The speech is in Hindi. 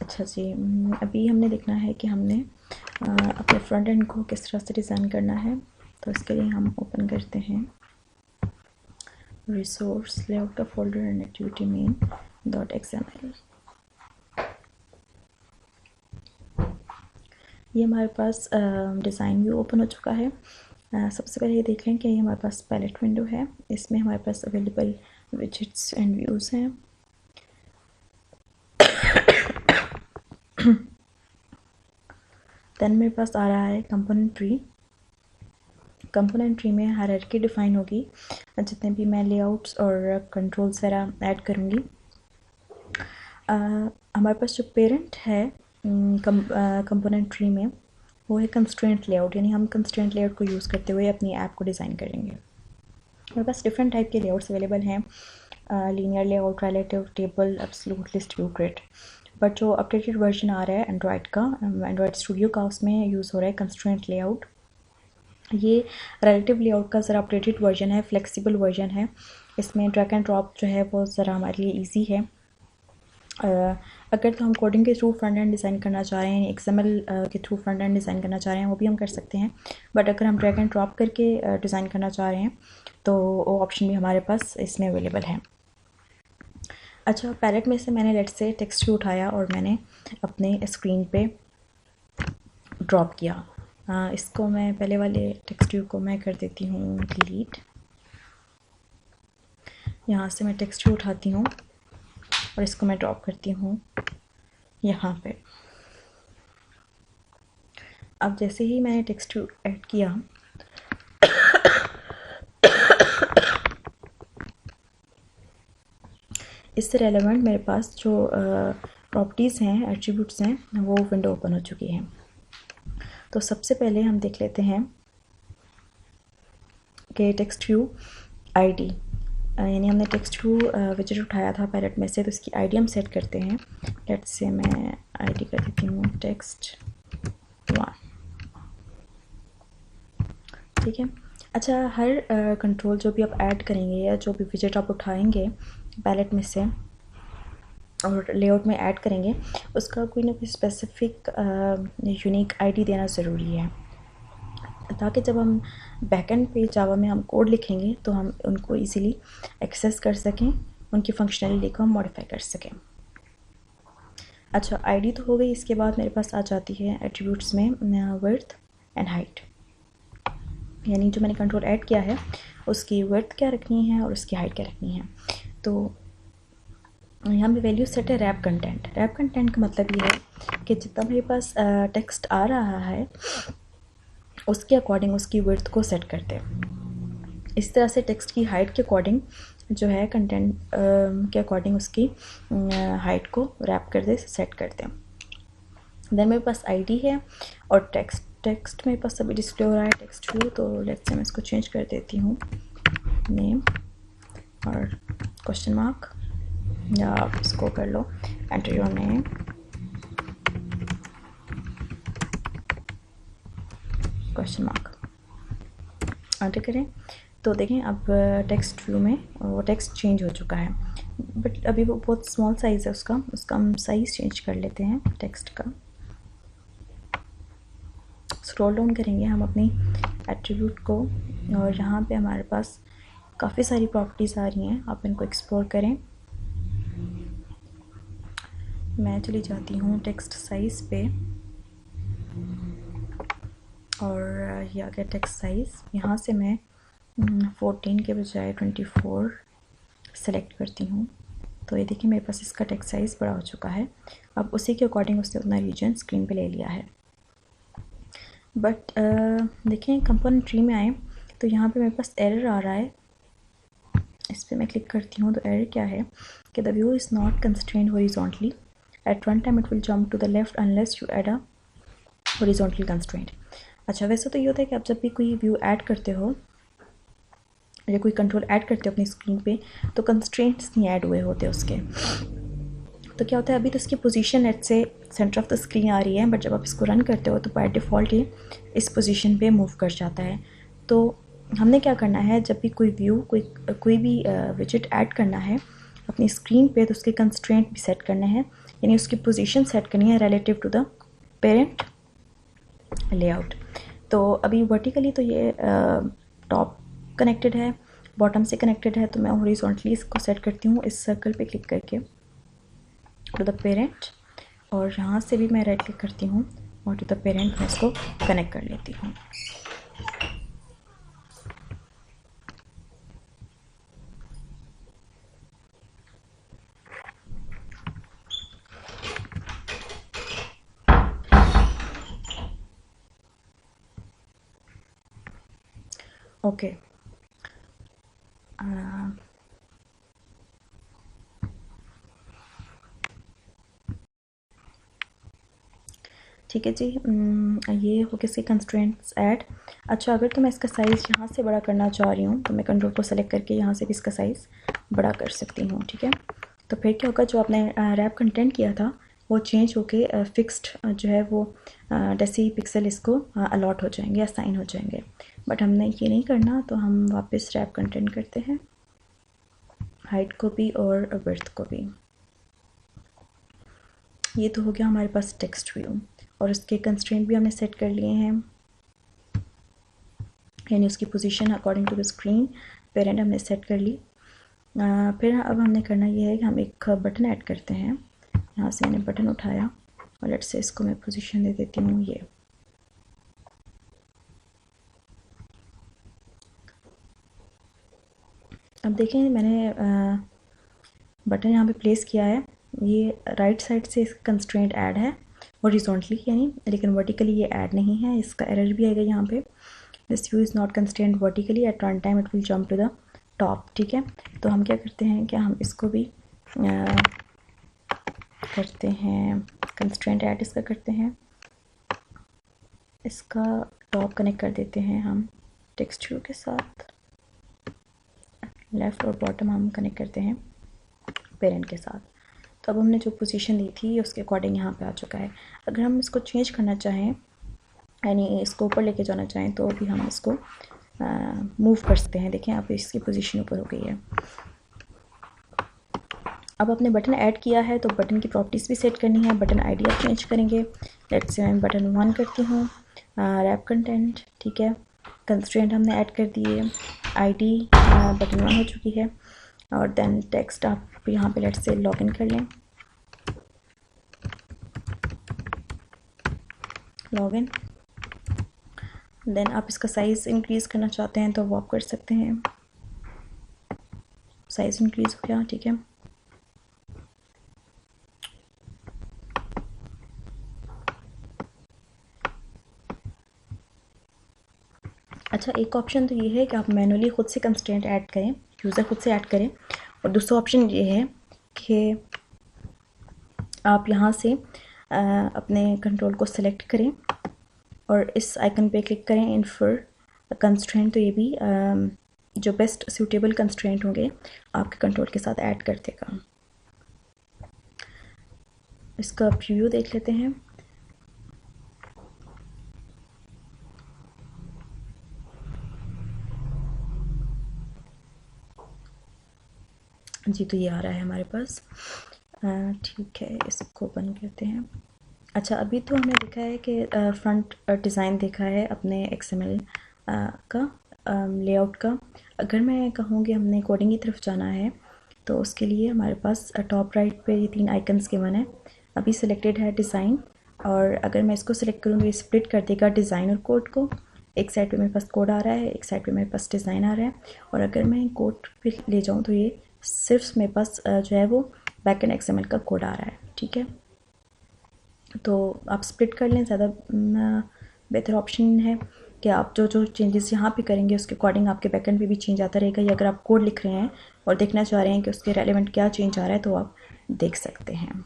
अच्छा जी, अभी हमने देखना है कि हमने अपने फ्रंट एंड को किस तरह से डिज़ाइन करना है। तो इसके लिए हम ओपन करते हैं रिसोर्स लेआउट का folder and activity main .xml। ये हमारे पास डिज़ाइन व्यू ओपन हो चुका है। सबसे पहले ये देख लें कि ये हमारे पास पैलेट विंडो है, इसमें हमारे पास अवेलेबल विजेट्स एंड व्यूज़ हैं। देन मेरे पास आ रहा है कंपोनेंट ट्री। कंपोनेंट ट्री में हायरार्की डिफ़ाइन होगी, जितने भी मैं लेआउट्स और कंट्रोल्स वगैरह ऐड करूँगी। हमारे पास जो पेरेंट है कंपोनेंट ट्री में, वो है कंस्ट्रेंट लेआउट, यानी हम कंस्ट्रेंट लेआउट को यूज़ करते हुए अपनी ऐप को डिज़ाइन करेंगे। हमारे पास डिफरेंट टाइप के लेआउट्स अवेलेबल हैं, linear layout, relative, table, absolute, list view, grid. But जो अपडेटेड वर्जन आ रहा है एंड्रॉयड का, एंड्रॉयड स्टूडियो का, उसमें यूज़ हो रहा है कंस्ट्रेंट लेआउट। ये रिलेटिव लेआउट का ज़रा अपडेटेड वर्जन है, फ्लेक्सिबल वर्जन है। इसमें ड्रैग एंड ड्रॉप जो है वो ज़रा हमारे लिए ईजी है। अगर तो हम कोडिंग के थ्रू फ्रंट एंड डिज़ाइन करना चाह रहे हैं, XML के थ्रू फ्रंट एंड डिज़ाइन करना चाह रहे हैं, वो भी हम कर सकते हैं। बट अगर हम ड्रैग एंड ड्रॉप करके डिज़ाइन करना चाह रहे हैं तो वो ऑप्शन भी हमारे पास इसमें अवेलेबल है। अच्छा, पैलेट में से मैंने लेट से टेक्स्ट व्यू उठाया और मैंने अपने स्क्रीन पे ड्रॉप किया। इसको मैं पहले वाले टेक्स्ट व्यू को मैं कर देती हूँ डिलीट। यहाँ से मैं टेक्स्ट व्यू उठाती हूँ और इसको मैं ड्रॉप करती हूँ यहाँ पे। अब जैसे ही मैंने टेक्स्ट व्यू ऐड किया, इससे रेलेवेंट मेरे पास जो प्रॉपर्टीज़ हैं, एट्रीब्यूट्स हैं, वो विंडो ओपन हो चुकी हैं। तो सबसे पहले हम देख लेते हैं कि टेक्स्ट व्यू आईडी, यानी हमने टेक्स्ट व्यू विजेट उठाया था पैलेट में से, तो इसकी आईडी हम सेट करते हैं। लेट्स से मैं आईडी कर देती हूँ टेक्स्ट 1, ठीक है। अच्छा, हर कंट्रोल जो भी आप ऐड करेंगे या जो भी विजेट आप उठाएंगे पैलेट में से और लेआउट में ऐड करेंगे, उसका कोई ना कोई स्पेसिफिक यूनिक आईडी देना ज़रूरी है, ताकि जब हम बैकएंड पे जावा में हम कोड लिखेंगे तो हम उनको इजीली एक्सेस कर सकें, उनकी फंक्शनलिटी को हम मॉडिफाई कर सकें। अच्छा, आईडी तो हो गई। इसके बाद मेरे पास आ जाती है एट्रीब्यूट्स में विड्थ एंड हाइट, यानी जो मैंने कंट्रोल ऐड किया है उसकी विड्थ क्या रखनी है और उसकी हाइट क्या रखनी है। तो यहाँ पे वैल्यू सेट है रैप कंटेंट। रैप कंटेंट का मतलब ये है कि जितना मेरे पास टेक्स्ट आ रहा है उसके अकॉर्डिंग उसकी विड्थ को सेट करते हैं। इस तरह से टेक्स्ट की हाइट के अकॉर्डिंग जो है कंटेंट के अकॉर्डिंग उसकी हाइट को रैप कर दे, सेट करते हैं। देन मेरे पास आईडी है और टेक्स्ट मेरे पास अभी डिस्प्ले हो रहा है टेक्स्ट व्यू। तो लेट्स से मैं इसको चेंज कर देती हूँ, नेम और क्वेश्चन मार्क, या आप इसको कर लो enter your name, question mark, enter करें। तो देखें अब टेक्स्ट व्यू में वो टेक्स्ट चेंज हो चुका है, बट अभी वो बहुत स्मॉल साइज़ है उसका हम साइज़ चेंज कर लेते हैं टेक्स्ट का। स्क्रॉल डाउन करेंगे हम अपनी एट्रीब्यूट को और यहाँ पे हमारे पास काफ़ी सारी प्रॉपर्टीज़ आ रही हैं, आप इनको एक्सप्लोर करें। मैं चली जाती हूँ टेक्स्ट साइज़ पे और ये आ गया टेक्स्ट साइज़। यहाँ से मैं 14 के बजाय 24 सेलेक्ट करती हूँ। तो ये देखिए मेरे पास इसका टेक्स्ट साइज़ बड़ा हो चुका है। अब उसी के अकॉर्डिंग उसने अपना रीजन स्क्रीन पे ले लिया है। बट देखिए कंपोनेंट ट्री में आए तो यहाँ पे मेरे पास एरर आ रहा है। इस पर मैं क्लिक करती हूँ तो एरर क्या है कि the view is not constrained horizontally, at run time it will jump to the left unless you add a horizontal constraint. अच्छा, वैसे तो ये होता है कि आप जब भी कोई व्यू ऐड करते हो या कोई कंट्रोल ऐड करते हो अपनी स्क्रीन पे तो कंस्ट्रेंट्स नहीं ऐड हुए होते उसके। तो क्या होता है, अभी तो इसकी position let's say centre of the screen आ रही है, बट जब आप इसको रन करते हो तो बाय डिफ़ॉल्ट ये इस पोजीशन पे मूव कर जाता है। तो हमने क्या करना है, जब भी कोई व्यू कोई भी विजेट ऐड करना है अपनी स्क्रीन पे तो उसके कंस्ट्रेंट भी सेट करने हैं, यानी उसकी पोजीशन सेट करनी है relative to the parent layout. तो अभी वर्टिकली तो ये टॉप कनेक्टेड है, बॉटम से कनेक्टेड है, तो मैं हॉरिजॉन्टली इसको सेट करती हूँ इस सर्कल पे क्लिक करके टू द पेरेंट, और यहाँ से भी मैं राइट क्लिक करती हूँ और टू द पेरेंट मैं इसको कनेक्ट कर लेती हूँ। ओके, ठीक है जी। ये हो किसी कंस्ट्रेंट्स ऐड। अच्छा, अगर तो मैं इसका साइज़ यहाँ से बड़ा करना चाह रही हूँ तो मैं कंट्रोल को सेलेक्ट करके यहाँ से भी इसका साइज़ बड़ा कर सकती हूँ, ठीक है। तो फिर क्या होगा, जो आपने रैप कंटेंट किया था वो चेंज होके फिक्स्ड जो है वो डेसी पिक्सल इसको अलॉट हो जाएंगे, असाइन हो जाएंगे। बट हमने ये नहीं करना, तो हम वापस रैप कंटेंट करते हैं, हाइट को भी और विड्थ को भी। ये तो हो गया हमारे पास टेक्स्ट व्यू, और उसके कंस्ट्रेंट भी हमने सेट कर लिए हैं, यानी उसकी position according to the screen parent हमने सेट कर ली। फिर अब हमने करना ये है कि हम एक बटन ऐड करते हैं। यहाँ से मैंने बटन उठाया और लेट्स से इसको मैं पोजीशन दे देती हूँ ये। अब देखें, मैंने बटन यहाँ पे प्लेस किया है, ये राइट साइड से इसका कंस्ट्रेंट ऐड है हॉरिजॉन्टली यानी, लेकिन वर्टिकली ये ऐड नहीं है। इसका एरर भी आएगा यहाँ पे, this view is not constraint vertically, at run time it will jump to the top, ठीक है। तो हम क्या करते हैं, क्या हम इसको भी करते हैं कंस्ट्रेंट ऐड इसका करते हैं, इसका टॉप कनेक्ट कर देते हैं हम टेक्स्ट व्यू के साथ, लेफ़्ट और बॉटम हम कनेक्ट करते हैं पेरेंट के साथ। तो अब हमने जो पोजीशन दी थी उसके अकॉर्डिंग यहाँ पे आ चुका है। अगर हम इसको चेंज करना चाहें, यानी इसको ऊपर लेके जाना चाहें, तो भी हम इसको मूव कर सकते हैं। देखें, अब इसकी पोजीशन ऊपर हो गई है। अब आपने बटन ऐड किया है तो बटन की प्रॉपर्टीज़ भी सेट करनी है, बटन आईडी आप चेंज करेंगे। लेट्स से मैं बटन 1 करती हूँ, रैप कंटेंट, ठीक है, कंस्ट्रेंट हमने ऐड कर दिए, आईडी बटन 1 हो चुकी है, और देन टेक्स्ट आप यहाँ पे लेट्स से लॉगिन कर लें, लॉगिन। देन आप इसका साइज़ इंक्रीज़ करना चाहते हैं तो वो आप कर सकते हैं, साइज़ इंक्रीज़ हो गया, ठीक है। अच्छा, एक ऑप्शन तो ये है कि आप मैनुअली ख़ुद से कंस्ट्रेंट ऐड करें, यूज़र खुद से ऐड करें, और दूसरा ऑप्शन ये है कि आप यहाँ से अपने कंट्रोल को सिलेक्ट करें और इस आइकन पे क्लिक करें इन्फर कंस्ट्रेंट, तो ये भी जो बेस्ट सूटेबल कंस्ट्रेंट होंगे आपके कंट्रोल के साथ ऐड कर देगा। इसका प्रीव्यू देख लेते हैं। जी, तो ये आ रहा है हमारे पास, ठीक है, इसको बंद करते हैं। अच्छा, अभी तो हमने देखा है कि फ्रंट डिज़ाइन देखा है अपने XML का लेआउट का। अगर मैं कहूँगी हमने कोडिंग की तरफ जाना है तो उसके लिए हमारे पास टॉप राइट पे ये 3 आइकन्स गिवन है। अभी सिलेक्टेड है डिज़ाइन, और अगर मैं इसको सिलेक्ट करूँ तो ये स्प्लिट कर देगा डिज़ाइन और कोड को। एक साइड पे मेरे पास कोड आ रहा है, एक साइड पे मेरे पास डिज़ाइन आ रहा है, और अगर मैं कोड पे ले जाऊँ तो ये सिर्फ मेरे पास जो है वो बैकएंड XML का कोड आ रहा है, ठीक है। तो आप स्प्लिट कर लें, ज़्यादा बेहतर ऑप्शन है कि आप जो जो चेंजेस यहाँ पे करेंगे उसके अकॉर्डिंग आपके बैकएंड पे भी चेंज आता रहेगा, या अगर आप कोड लिख रहे हैं और देखना चाह रहे हैं कि उसके रेलेवेंट क्या चेंज आ रहा है तो आप देख सकते हैं।